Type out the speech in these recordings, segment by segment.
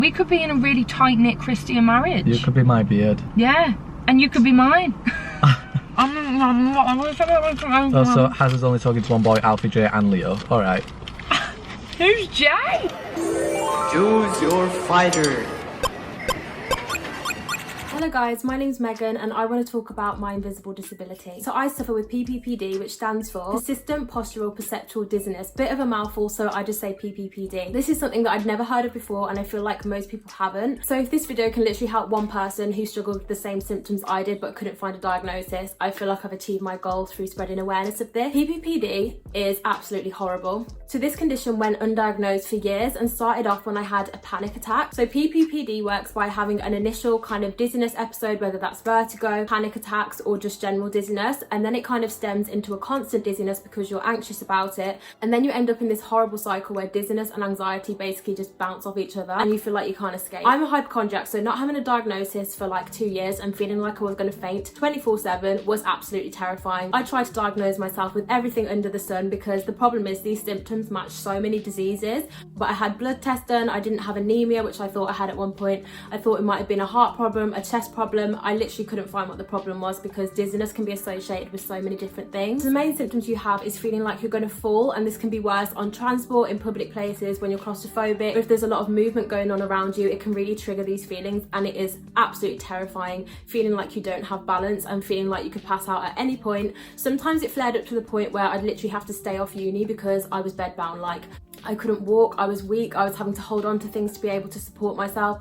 We could be in a really tight-knit Christian marriage. You could be my beard. Yeah, and you could be mine. Also, Haz is only talking to one boy, Alfie J and Leo. Alright. Who's Jay? Choose your fighter. Hello guys, my name's Megan and I want to talk about my invisible disability. So I suffer with PPPD, which stands for Persistent Postural Perceptual Dizziness. Bit of a mouthful, so I just say PPPD. This is something that I'd never heard of before and I feel like most people haven't. So if this video can literally help one person who struggled with the same symptoms I did but couldn't find a diagnosis, I feel like I've achieved my goal through spreading awareness of this. PPPD is absolutely horrible. So this condition went undiagnosed for years and started off when I had a panic attack. So PPPD works by having an initial kind of dizziness episode, whether that's vertigo, panic attacks, or just general dizziness, and then it kind of stems into a constant dizziness because you're anxious about it, and then you end up in this horrible cycle where dizziness and anxiety basically just bounce off each other and you feel like you can't escape. I'm a hypochondriac, so not having a diagnosis for like 2 years and feeling like I was going to faint 24/7 was absolutely terrifying. I tried to diagnose myself with everything under the sun because the problem is these symptoms match so many diseases, but I had blood tests done, I didn't have anemia, which I thought I had at one point. I thought it might have been a heart problem, a chest problem. I literally couldn't find what the problem was because dizziness can be associated with so many different things. The main symptoms you have is feeling like you're going to fall, and this can be worse on transport, in public places, when you're claustrophobic, or if there's a lot of movement going on around you. It can really trigger these feelings and it is absolutely terrifying, feeling like you don't have balance and feeling like you could pass out at any point. Sometimes it flared up to the point where I'd literally have to stay off uni because I was bedbound. Like, I couldn't walk, I was weak, I was having to hold on to things to be able to support myself.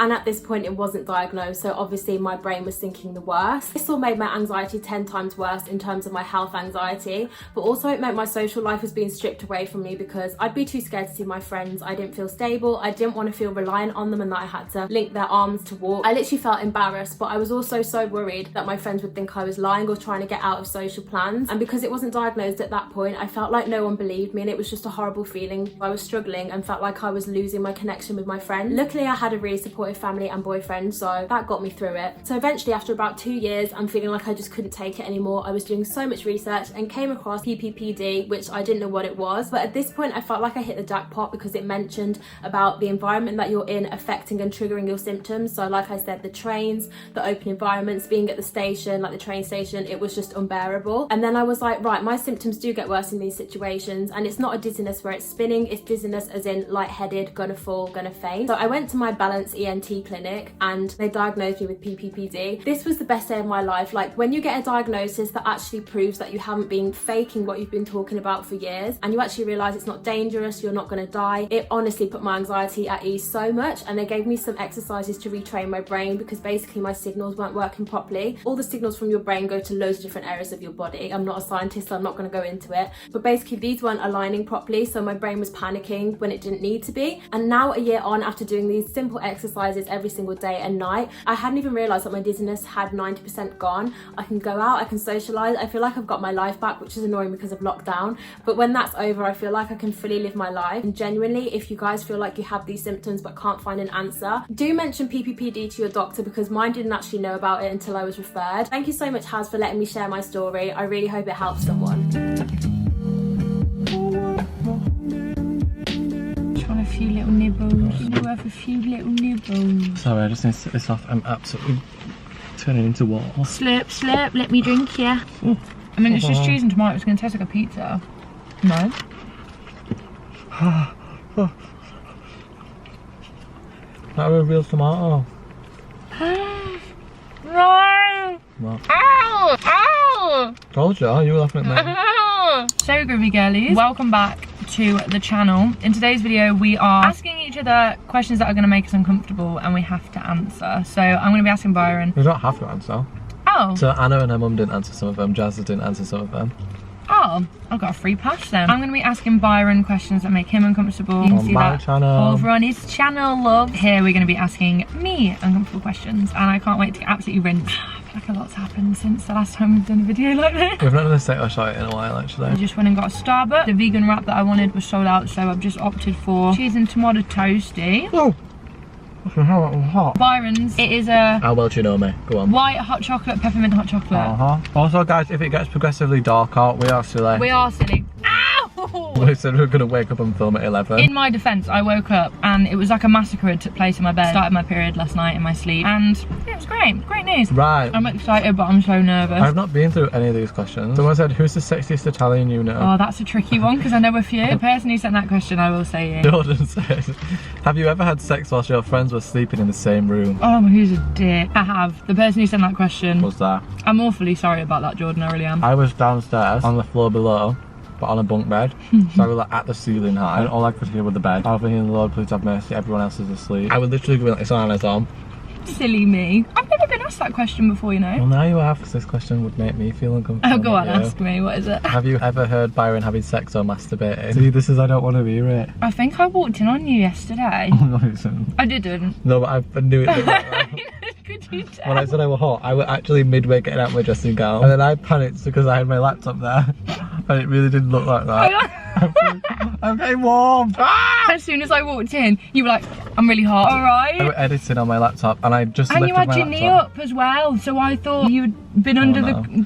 And at this point it wasn't diagnosed, so obviously my brain was thinking the worst. This all made my anxiety 10 times worse in terms of my health anxiety, but also it meant my social life was being stripped away from me because I'd be too scared to see my friends. I didn't feel stable, I didn't want to feel reliant on them and that I had to link their arms to walk. I literally felt embarrassed, but I was also so worried that my friends would think I was lying or trying to get out of social plans. And because it wasn't diagnosed at that point, I felt like no one believed me and it was just a horrible feeling. I was struggling and felt like I was losing my connection with my friends. Luckily I had a really supportive family and boyfriend, so that got me through it. So eventually, after about 2 years, I'm feeling like I just couldn't take it anymore. I was doing so much research and came across PPPD, which I didn't know what it was, but at this point I felt like I hit the jackpot because it mentioned about the environment that you're in affecting and triggering your symptoms. So like I said, the trains, the open environments, being at the station, like the train station, it was just unbearable. And then I was like, right, my symptoms do get worse in these situations, and it's not a dizziness where it's spinning, it's dizziness as in lightheaded, gonna fall, gonna faint. So I went to my Balance ENT clinic and they diagnosed me with PPPD. This was the best day of my life. Like, when you get a diagnosis that actually proves that you haven't been faking what you've been talking about for years and you actually realise it's not dangerous, you're not going to die, it honestly put my anxiety at ease so much. And they gave me some exercises to retrain my brain because basically my signals weren't working properly. All the signals from your brain go to loads of different areas of your body. I'm not a scientist, so I'm not going to go into it, but basically these weren't aligning properly, so my brain was panicking when it didn't need to be. And now, a year on, after doing these simple exercises every single day and night, I hadn't even realised that my dizziness had 90% gone. I can go out, I can socialise, I feel like I've got my life back, which is annoying because of lockdown, but when that's over I feel like I can fully live my life. And genuinely, if you guys feel like you have these symptoms but can't find an answer, do mention PPPD to your doctor because mine didn't actually know about it until I was referred. Thank you so much, Haz, for letting me share my story. I really hope it helps someone. A few little nibbles. You know, have a few little nibbles. Sorry, I just need to set this off. I'm absolutely turning into water. Slurp, slurp, let me drink ya. I mean, it's just cheese and tomato. It's going to taste like a pizza. No? That was a real tomato. No! What? Ow! Ow! Told you, you were laughing at me. So groovy girlies, welcome back to the channel. In today's video we are asking each other questions that are going to make us uncomfortable and we have to answer. So I'm going to be asking Byron. You don't have to answer. Oh. So Anna and her mum didn't answer some of them, Jazz didn't answer some of them. Oh, I've got a free pass then. I'm going to be asking Byron questions that make him uncomfortable. You can see my that channel. over on his channel, love. Here we're going to be asking me uncomfortable questions and I can't wait to get absolutely rinsed. I feel like a lot's happened since the last time we've done a video like this. We've not done a steak or shot in a while actually. I just went and got a Starbucks. The vegan wrap that I wanted was sold out, so I've just opted for cheese and tomato toasty. Oh! How that was hot. Byron's, it is a how well do you know me? Go on. white hot chocolate, peppermint hot chocolate. Also guys, if it gets progressively darker, we are silly. We are silly. Ow! We said we were going to wake up and film at 11. In my defence, I woke up and it was like a massacre had took place in my bed. Started my period last night in my sleep and yeah, it was great. Great news. Right. I'm excited but I'm so nervous. I've not been through any of these questions. Someone said, who's the sexiest Italian you know? Oh, that's a tricky one because I know a few. The person who sent that question, I will say you. Jordan said, have you ever had sex whilst your friends were sleeping in the same room? Oh, who's a dick? I have. The person who sent that question, Was that? I'm awfully sorry about that, Jordan, I really am. I was downstairs on the floor below, but on a bunk bed. So I was like at the ceiling high, and all I could hear was the bed. I was thinking, Lord, please have mercy, everyone else is asleep. I would literally go like this on Anna's arm. Silly me. I've never been asked that question before, you know. Well, now you have, because this question would make me feel uncomfortable. Oh, go on, not you. ask me. What is it? Have you ever heard Byron having sex or masturbating? See, this is I don't want to hear it. I think I walked in on you yesterday. No, it isn't. I didn't. No, but I knew it. Could you tell? When I said I was hot, I was actually midway getting out of my dressing gown, and then I panicked because I had my laptop there, and it really didn't look like that. I'm getting warm. Ah! As soon as I walked in, you were like, I'm really hot. All I right. was editing on my laptop, and I just And lifted you had my your laptop. knee up as well, so I thought you'd been under no. the...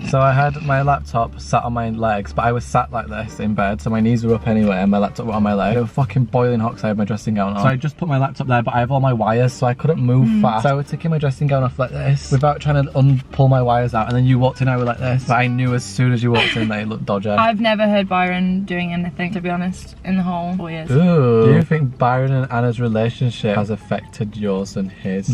So I had my laptop sat on my legs, but I was sat like this in bed, so my knees were up anyway, and my laptop was on my leg. It was fucking boiling hot because I had my dressing gown on. So I just put my laptop there, but I have all my wires, so I couldn't move fast. So I was taking my dressing gown off like this, without trying to pull my wires out, and then you walked in, I was like this. But I knew as soon as you walked in that it looked dodgy. I've never heard Byron doing anything, to be honest, in the whole 4 years. Ooh. Do you think Byron and Anna's relationship has affected yours and his?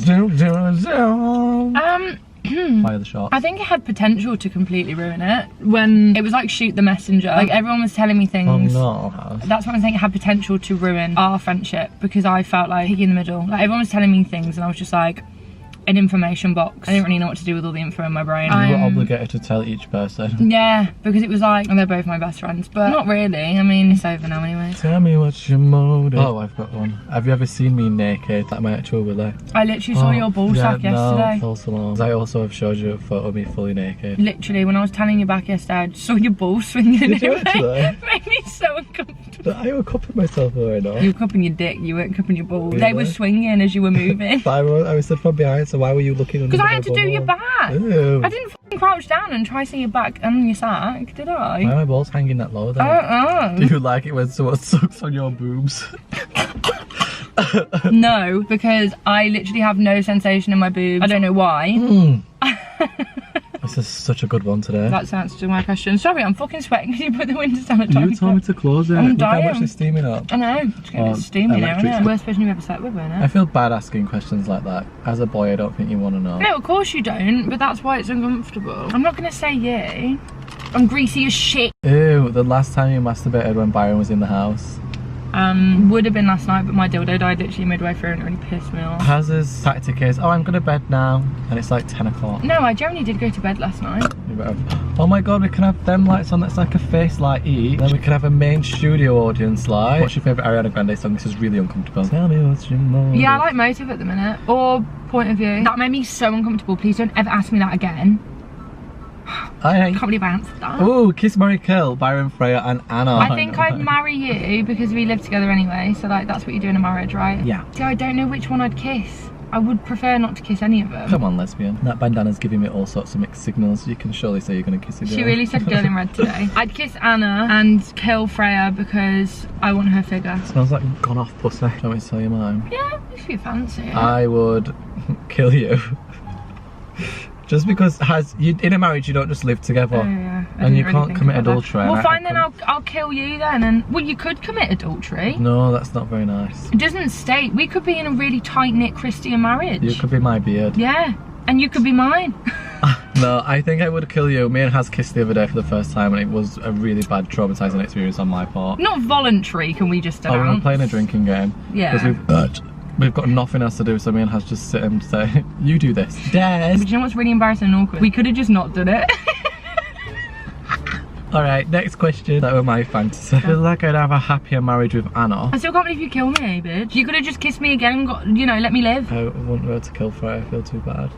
Fire the shot. I think it had potential to completely ruin it when it was like shoot the messenger. Like everyone was telling me things. Oh no. That's what I'm saying, it had potential to ruin our friendship because I felt like piggy in the middle. Like everyone was telling me things and I was just like an information box. I didn't really know what to do with all the info in my brain. You were obligated to tell each person. Yeah, because it was like, and they're both my best friends, but not really. I mean, it's over now anyway. Tell me what's your motive. Oh, I've got one. Have you ever seen me naked? Like my actual Willie? I literally saw your ball sack yesterday. No, false alarm. I also have showed you a photo of me fully naked. Literally, when I was telling you back yesterday, I just saw your ball swinging. Did you It actually? made me so uncomfortable. I was cupping myself right now. You were cupping your dick, you weren't cupping your balls. They Really? were swinging as you were moving. But I was stood from behind, so why were you looking under Because I my had to do your ball? back. Ew. I didn't fucking crouch down and try to see your back and your sack, did I? Why are my balls hanging that low then? I Do you like it when someone sucks on your boobs? don't know. No, because I literally have no sensation in my boobs. I don't know why. This is such a good one today. That's the answer to my question. Sorry, I'm fucking sweating because you put the windows down. You told me to close it. I'm Look how much dying. it's steaming up. I know, it's getting a bit Oh, steamy now, electric. isn't it? Worst person you've ever slept with, isn't I it? feel bad asking questions like that. As a boy, I don't think you want to know. No, of course you don't, but that's why it's uncomfortable. I'm not going to say you. I'm greasy as shit. Ew, the last time you masturbated when Byron was in the house. Would have been last night, but my dildo died literally midway through and it really pissed me off. Haz's tactic is, oh, I'm going to bed now. And it's like 10 o'clock. No, I generally did go to bed last night. You better- Oh my god, we can have them lights on that's like a face light each. Then we can have a main studio audience light. What's your favourite Ariana Grande song? This is really uncomfortable. Tell me what's your motive. Yeah, I like motive at the minute. Or point of view. That made me so uncomfortable. Please don't ever ask me that again. I can't believe I answered that. Oh, Kiss, Marry, Kill, Byron, Freya and Anna. I think I'd marry you because we live together anyway. So like that's what you do in a marriage, right? Yeah. See, I don't know which one I'd kiss. I would prefer not to kiss any of them. Come on, lesbian. That bandana's giving me all sorts of mixed signals. You can surely say you're going to kiss a girl. She really said girl in red today. I'd kiss Anna and kill Freya because I want her figure. Smells like gone off pussy. Do you want me to tell you mine? Yeah, if you fancy it. I would kill you. Just because in a marriage you don't just live together. Oh, yeah. I And didn't you really can't think commit about that. adultery. Well, and fine then. I'll kill you then. And well, you could commit adultery. No, that's not very nice. It doesn't state. We could be in a really tight knit Christian marriage. You could be my beard. Yeah, and you could be mine. No, I think I would kill you. Me and Haz kissed the other day for the first time and it was a really bad traumatising experience on my part. Not voluntary. Can we just announce? Oh, we were playing a drinking game. Yeah. Because we've got nothing else to do, so me and Haz just sit and say, you do this. Des. But you know what's really embarrassing and awkward? We could have just not done it. Alright, next question. That was my fantasy. I feel like I'd have a happier marriage with Anna. I still can't believe you killed me, bitch. You could have just kissed me again and got, you know, let me live. I wouldn't be able to kill Freya, I feel too bad.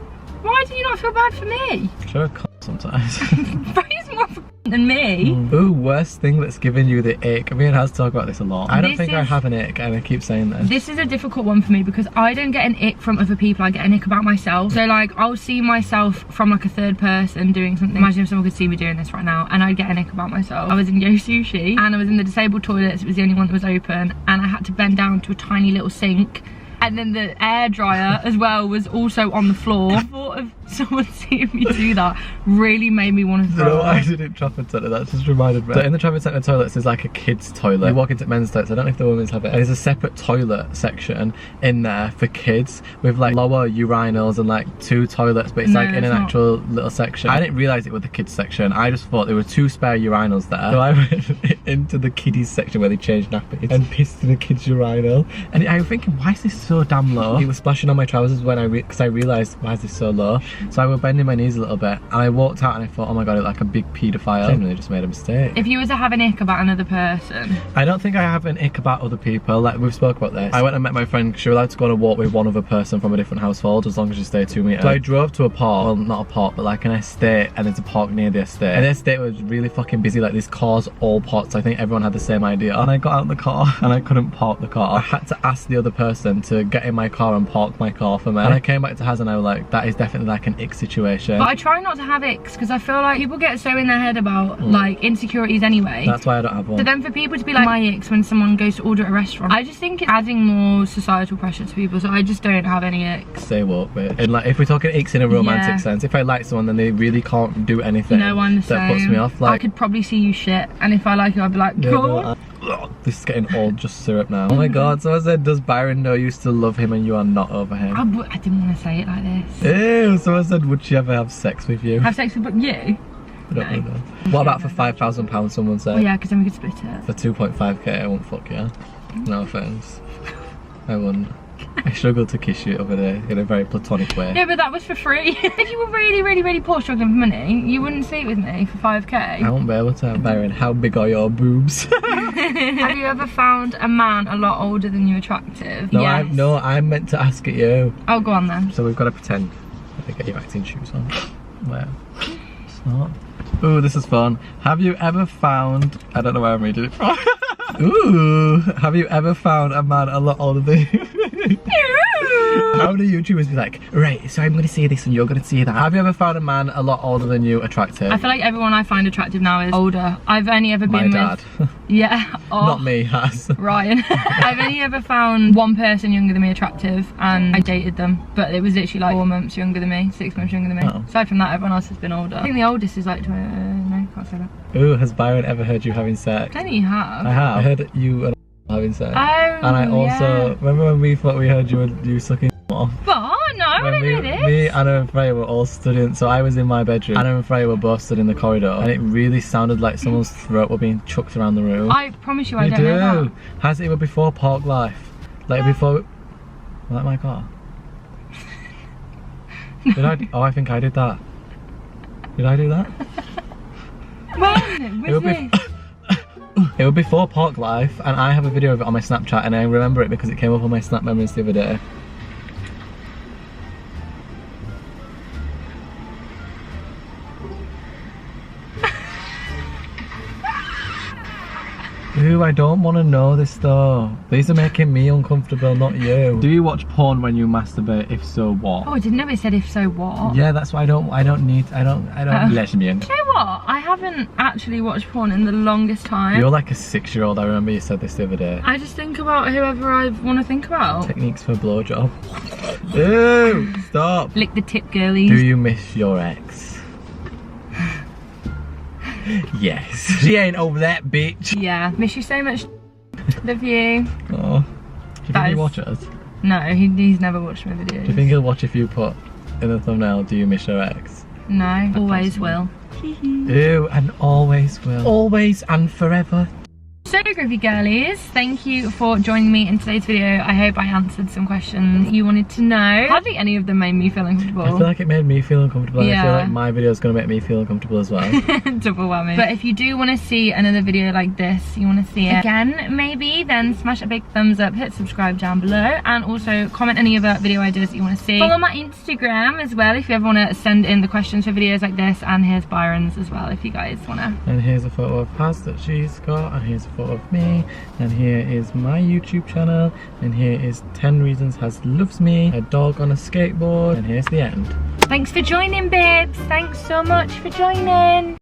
Why do you not feel bad for me? Sure, I can't sometimes. Freya's more of a than me. Ooh, worst thing that's given you the ick. Me and Haz talk about this a lot. I don't think I have an ick, and I keep saying this. This is a difficult one for me because I don't get an ick from other people, I get an ick about myself. So like, I'll see myself from like a third person doing something. Imagine if someone could see me doing this right now, and I'd get an ick about myself. I was in Yo Sushi, and I was in the disabled toilets. It was the only one that was open, and I had to bend down to a tiny little sink. And then the air dryer as well was also on the floor. The thought of someone seeing me do that really made me want to throw up. You know what I did in Trafford Centre? That just reminded me. So in the Trafford Centre toilets, there's like a kids' toilet. You walk into men's toilets, I don't know if the women's have it. And there's a separate toilet section in there for kids with like lower urinals and like 2 toilets, but it's like in an actual little section. I didn't realise it was the kids section. I just thought there were 2 spare urinals there. So I went into the kiddies section where they changed nappies and pissed in the kids' urinal. And I was thinking, why is this so damn low? It was splashing on my trousers when because I realised, why is this so low? So I was bending my knees a little bit, and I walked out and I thought, oh my god, I look like a big paedophile. I genuinely just made a mistake. If you were to have an ick about another person, I don't think I have an ick about other people. Like, we've spoke about this. I went and met my friend. She was allowed to go on a walk with one other person from a different household as long as you stay 2 meters. So I drove to a park, well, not a park, but like an estate, and there's a park near the estate. And the estate was really fucking busy. Like, these cars all parked. So I think everyone had the same idea. And I got out of the car and I couldn't park the car. I had to ask the other person to get in my car and park my car for me. And I came back to Haz and I was like, that is definitely like an ick situation. But I try not to have icks because I feel like people get so in their head about like insecurities anyway. That's why I don't have one. So then for people to be like my icks when someone goes to order at a restaurant, I just think it's adding more societal pressure to people, so I just don't have any icks. Stay woke, mate. And like, if we're talking icks in a romantic sense, if I like someone then they really can't do anything that puts me off. Like, I could probably see you shit, and if I like you I'd be like, cool. This is getting all just syrup now. Oh my god, someone said, does Byron know you still love him and you are not over him? I didn't want to say it like this. Ew, someone said, would she ever have sex with you? Have sex with you? I don't know. What about for £5,000, someone said? Well, yeah, because then we could split it. For 2.5k, I won't fuck you. No offence. I wouldn't. I struggled to kiss you over there in a very platonic way. Yeah, but that was for free. If you were really, really, really poor struggling for money, you wouldn't sleep with me for 5k. I won't be able to. Byron, how big are your boobs? Have you ever found a man a lot older than you attractive? No, yes. I'm meant to ask it you. Oh, go on then. So we've got to pretend. Let me get your acting shoes on. Where? It's not. Ooh, this is fun. Have you ever found... I don't know where I'm reading it from. Ooh, have you ever found a man a lot older than you? How many YouTubers be like, right, so I'm going to say this and you're going to say that. Have you ever found a man a lot older than you attractive? I feel like everyone I find attractive now is older. I've only ever been dad. Yeah. Oh, not me, Haz. Ryan. I've only ever found one person younger than me attractive, and I dated them, but it was literally like 4 months younger than me, 6 months younger than me. Oh. Aside from that, everyone else has been older. I think the oldest is like, no, can't say that. Ooh, has Byron ever heard you having sex? I think you have. I have. I heard you and having sex. Oh, and I also, remember when we thought we heard you sucking off? What? No, I don't know this. Me, Anna and Freya were all studying, so I was in my bedroom. Anna and Freya were both stood in the corridor, and it really sounded like someone's throat were being chucked around the room. I promise you I don't know that. Has it before Park Life? Like before... Was that my car? Did I? Oh, I think I did that. Did I do that? When? It would be... It was before Park Life, and I have a video of it on my Snapchat, and I remember it because it came up on my Snap memories the other day. Ooh, I don't want to know this though. These are making me uncomfortable, not you. Do you watch porn when you masturbate? If so, what? Oh, I didn't know it said if so what. Yeah, that's why I don't lesbian. Do you know what? I haven't actually watched porn in the longest time. You're like a 6-year-old, I remember you said this the other day. I just think about whoever I want to think about. Techniques for a blowjob. Ew, stop. Lick the tip, girlies. Do you miss your ex? Yes. She ain't over that bitch. Yeah, miss you so much. Love you. Oh. Do you think he'll watch us? No, he's never watched my videos. Do you think he'll watch if you put in the thumbnail, do you miss your ex? No, always will. Ew, and always will. Always and forever. So groovy girlies, thank you for joining me in today's video. I hope I answered some questions you wanted to know. Hardly any of them made me feel uncomfortable. I feel like it made me feel uncomfortable. Yeah. I feel like my video is going to make me feel uncomfortable as well. Double whammy. But if you do want to see another video like this, you want to see it again maybe, then smash a big thumbs up, hit subscribe down below, and also comment any other video ideas that you want to see. Follow my Instagram as well if you ever want to send in the questions for videos like this, and here's Byron's as well if you guys want to. And here's a photo of Haz that she's got, and here's a photo of me, and here is my YouTube channel, and here is 10 reasons Haz loves me, a dog on a skateboard, and here's the end. Thanks for joining, babes. Thanks so much for joining.